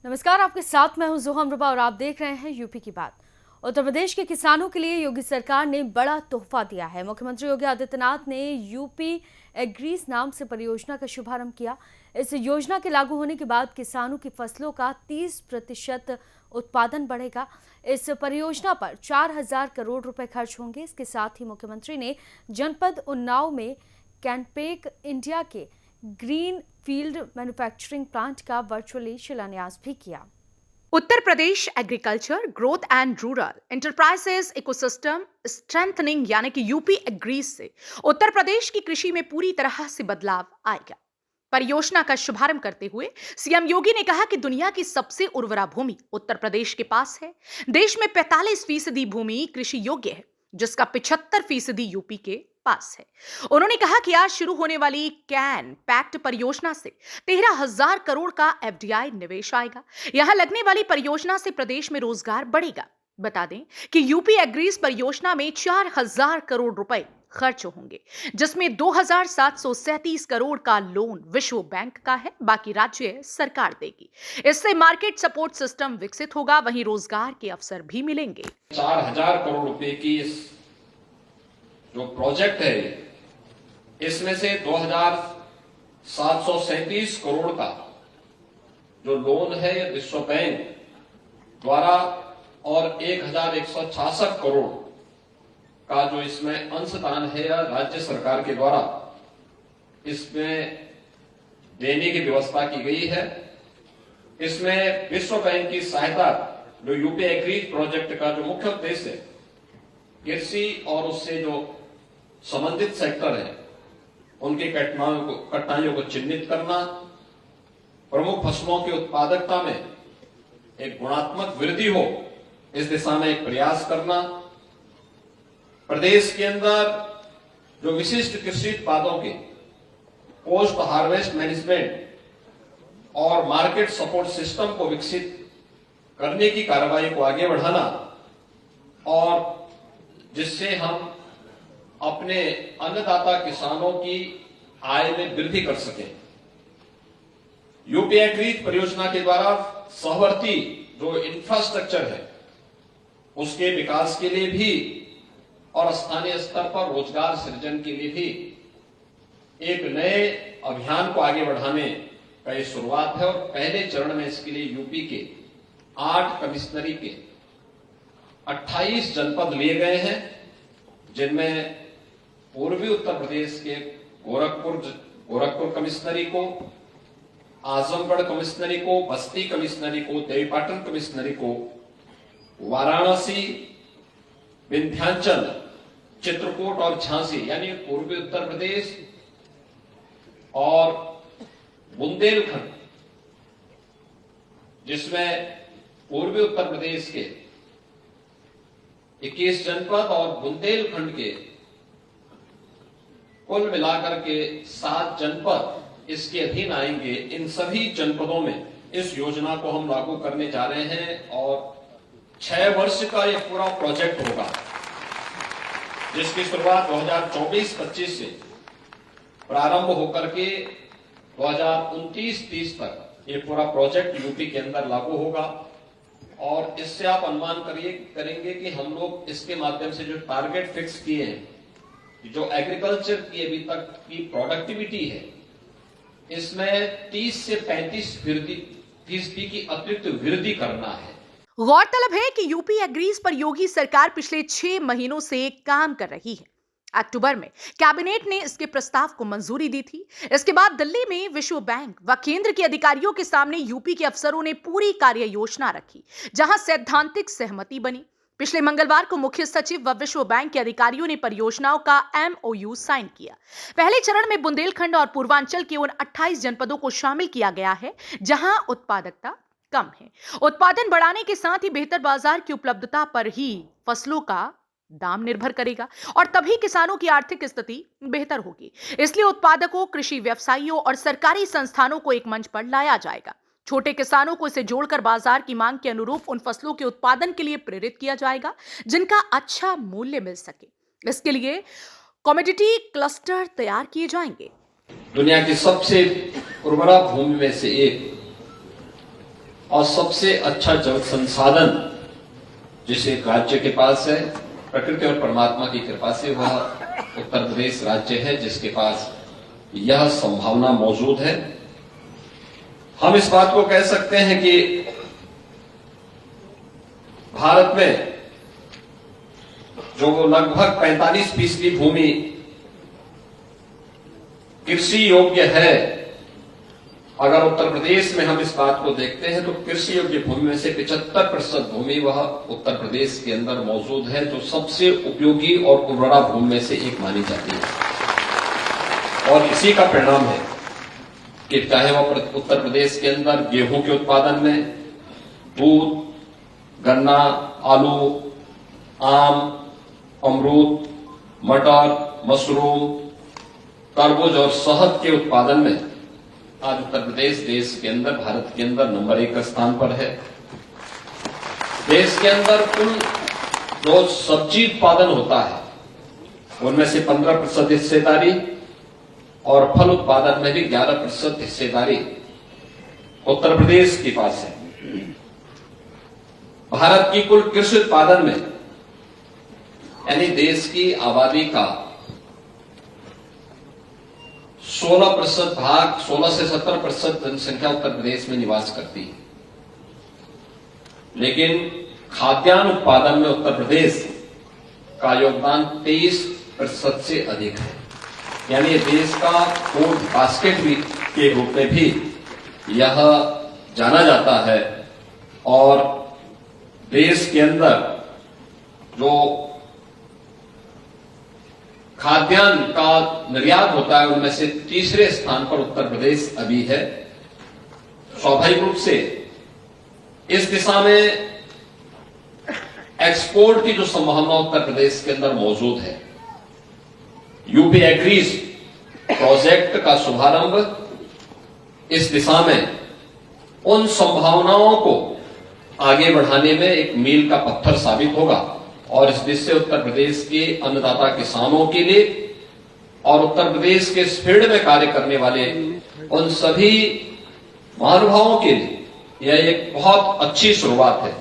नमस्कार, आपके साथ मैं हूं जोहम रुबा और आप देख रहे हैं यूपी की बात। उत्तर प्रदेश के किसानों के लिए योगी सरकार ने बड़ा तोहफा दिया है। मुख्यमंत्री योगी आदित्यनाथ ने यूपी एग्रीज नाम से परियोजना का शुभारंभ किया। इस योजना के लागू होने के बाद किसानों की फसलों का 30% उत्पादन बढ़ेगा। इस परियोजना पर 4,000 करोड़ रुपए खर्च होंगे। इसके साथ ही मुख्यमंत्री ने जनपद उन्नाव में कैनपेक इंडिया के ग्रीन फील्ड मैन्युफैक्चरिंग प्लांट का वर्चुअली शिलान्यास भी किया। Uttar Pradesh agriculture growth and rural enterprises ecosystem strengthening यानी कि यूपी एग्रीज से उत्तर प्रदेश की कृषि में पूरी तरह से बदलाव आएगा। परियोजना का शुभारंभ करते हुए सीएम योगी ने कहा कि दुनिया की सबसे उर्वरा भूमि उत्तर प्रदेश के पास है। देश में 45% भूमि कृषि योग्य है, जिसका 75% यूपी के पास है। उन्होंने कहा कि आज शुरू होने वाली कैन पैक्ट परियोजना से 13,000 करोड़ का एफडीआई निवेश आएगा। यहां लगने वाली परियोजना से प्रदेश में रोजगार बढ़ेगा। बता दें कि यूपी एग्रीज परियोजना में 4,000 करोड़ रुपए खर्च होंगे, जिसमें 2,737 करोड़ का लोन विश्व बैंक का है, बाकी राज्य सरकार देगी। इससे मार्केट सपोर्ट सिस्टम विकसित होगा, वहीं रोजगार के अवसर भी मिलेंगे। 4,000 करोड़ रुपए की इस जो प्रोजेक्ट है, इसमें से 2,737 करोड़ का जो लोन है विश्व बैंक द्वारा और 1,166 करोड़ का जो इसमें अंशदान है या राज्य सरकार के द्वारा इसमें देने की व्यवस्था की गई है। इसमें विश्व बैंक की सहायता जो यूपी एग्रीज प्रोजेक्ट का जो मुख्य उद्देश्य है, कृषि और उससे जो संबंधित सेक्टर है उनकी कठिनाइयों को चिन्हित करना, प्रमुख फसलों की उत्पादकता में एक गुणात्मक वृद्धि हो इस दिशा में एक प्रयास करना, प्रदेश के अंदर जो विशिष्ट कृषि उत्पादों के पोस्ट हार्वेस्ट मैनेजमेंट और मार्केट सपोर्ट सिस्टम को विकसित करने की कार्रवाई को आगे बढ़ाना और जिससे हम अपने अन्नदाता किसानों की आय में वृद्धि कर सकें। यूपी एग्रीज परियोजना के द्वारा सहवर्ती जो इंफ्रास्ट्रक्चर है उसके विकास के लिए भी और स्थानीय स्तर पर रोजगार सृजन के लिए भी एक नए अभियान को आगे बढ़ाने का ये शुरुआत है और पहले चरण में इसके लिए यूपी के 8 कमिश्नरी के 28 जनपद लिए गए हैं, जिनमें पूर्वी उत्तर प्रदेश के गोरखपुर कमिश्नरी को, आजमगढ़ कमिश्नरी को, बस्ती कमिश्नरी को, देवीपाटन कमिश्नरी को, वाराणसी, विंध्याचल, चित्रकूट और झांसी यानी पूर्वी उत्तर प्रदेश और बुंदेलखंड, जिसमें पूर्वी उत्तर प्रदेश के 21 जनपद और बुंदेलखंड के कुल मिलाकर के 7 जनपद इसके अधीन आएंगे। इन सभी जनपदों में इस योजना को हम लागू करने जा रहे हैं और 6 वर्ष का ये पूरा प्रोजेक्ट होगा, जिसकी शुरुआत 2024-25 से प्रारंभ होकर के 2029-30 तक ये पूरा प्रोजेक्ट यूपी के अंदर लागू होगा। और इससे आप अनुमान करेंगे कि हम लोग इसके माध्यम से जो टारगेट फिक्स किए हैं, जो एग्रीकल्चर की अभी तक की प्रोडक्टिविटी है, इसमें 30 से 35% की अतिरिक्त वृद्धि करना है। गौरतलब है कि यूपी एग्रीज पर योगी सरकार पिछले 6 महीनों से काम कर रही है। अक्टूबर में कैबिनेट ने इसके प्रस्ताव को मंजूरी दी थी। इसके बाद दिल्ली में विश्व बैंक व केंद्र के अधिकारियों के सामने यूपी के अफसरों ने पूरी कार्य योजना रखी, जहां सैद्धांतिक सहमति बनी। पिछले मंगलवार को मुख्य सचिव व विश्व बैंक के अधिकारियों ने परियोजनाओं का MOU साइन किया। पहले चरण में बुंदेलखंड और पूर्वांचल के उन 28 जनपदों को शामिल किया गया है जहां उत्पादकता कम है। उत्पादन बढ़ाने के साथ ही बेहतर बाजार की उपलब्धता पर ही फसलों का दाम निर्भर करेगा और तभी किसानों की आर्थिक स्थिति बेहतर होगी। इसलिए उत्पादकों, कृषि व्यवसायियों और सरकारी संस्थानों को एक मंच पर लाया जाएगा। छोटे किसानों को इसे जोड़कर बाजार की मांग के अनुरूप उन फसलों के उत्पादन के लिए प्रेरित किया जाएगा जिनका अच्छा मूल्य मिल सके। इसके लिए कमोडिटी क्लस्टर तैयार किए जाएंगे। दुनिया की सबसे उर्वरा भूमि में से एक और सबसे अच्छा जल संसाधन जिस एक राज्य के पास है, प्रकृति और परमात्मा की कृपा से वह उत्तर प्रदेश राज्य है जिसके पास यह संभावना मौजूद है। हम इस बात को कह सकते हैं कि भारत में जो लगभग 45% भूमि कृषि योग्य है, अगर उत्तर प्रदेश में हम इस बात को देखते हैं तो कृषि योग्य भूमि में से 75% भूमि वह उत्तर प्रदेश के अंदर मौजूद है, जो सबसे उपयोगी और उर्वरा भूमि में से एक मानी जाती है। और इसी का परिणाम है कि चाहे वह उत्तर प्रदेश के अंदर गेहूं के उत्पादन में, दूध, गन्ना, आलू, आम, अमरूद, मटर, मशरूम, तरबूज और शहद के उत्पादन में आज उत्तर प्रदेश देश के अंदर, भारत के अंदर नंबर 1 स्थान पर है। देश के अंदर कुल जो सब्जी उत्पादन होता है उनमें से 15% हिस्सेदारी और फल उत्पादन में भी 11% हिस्सेदारी उत्तर प्रदेश के पास है। भारत की कुल कृषि उत्पादन में यानी देश की आबादी का 16% भाग, 16 से 17% जनसंख्या उत्तर प्रदेश में निवास करती है, लेकिन खाद्यान्न उत्पादन में उत्तर प्रदेश का योगदान 23% से अधिक है। यानी देश का फूड बास्केट भी के रूप में भी यह जाना जाता है। और देश के अंदर जो खाद्यान्न का निर्यात होता है उनमें से तीसरे स्थान पर उत्तर प्रदेश अभी है। स्वाभाविक रूप से इस दिशा में एक्सपोर्ट की जो संभावना उत्तर प्रदेश के अंदर मौजूद है, यूपी एग्रीज प्रोजेक्ट का शुभारंभ इस दिशा में उन संभावनाओं को आगे बढ़ाने में एक मील का पत्थर साबित होगा। और इस दिशा से उत्तर प्रदेश के अन्नदाता किसानों के लिए और उत्तर प्रदेश के इस फील्ड में कार्य करने वाले उन सभी महानुभावों के लिए यह एक बहुत अच्छी शुरुआत है।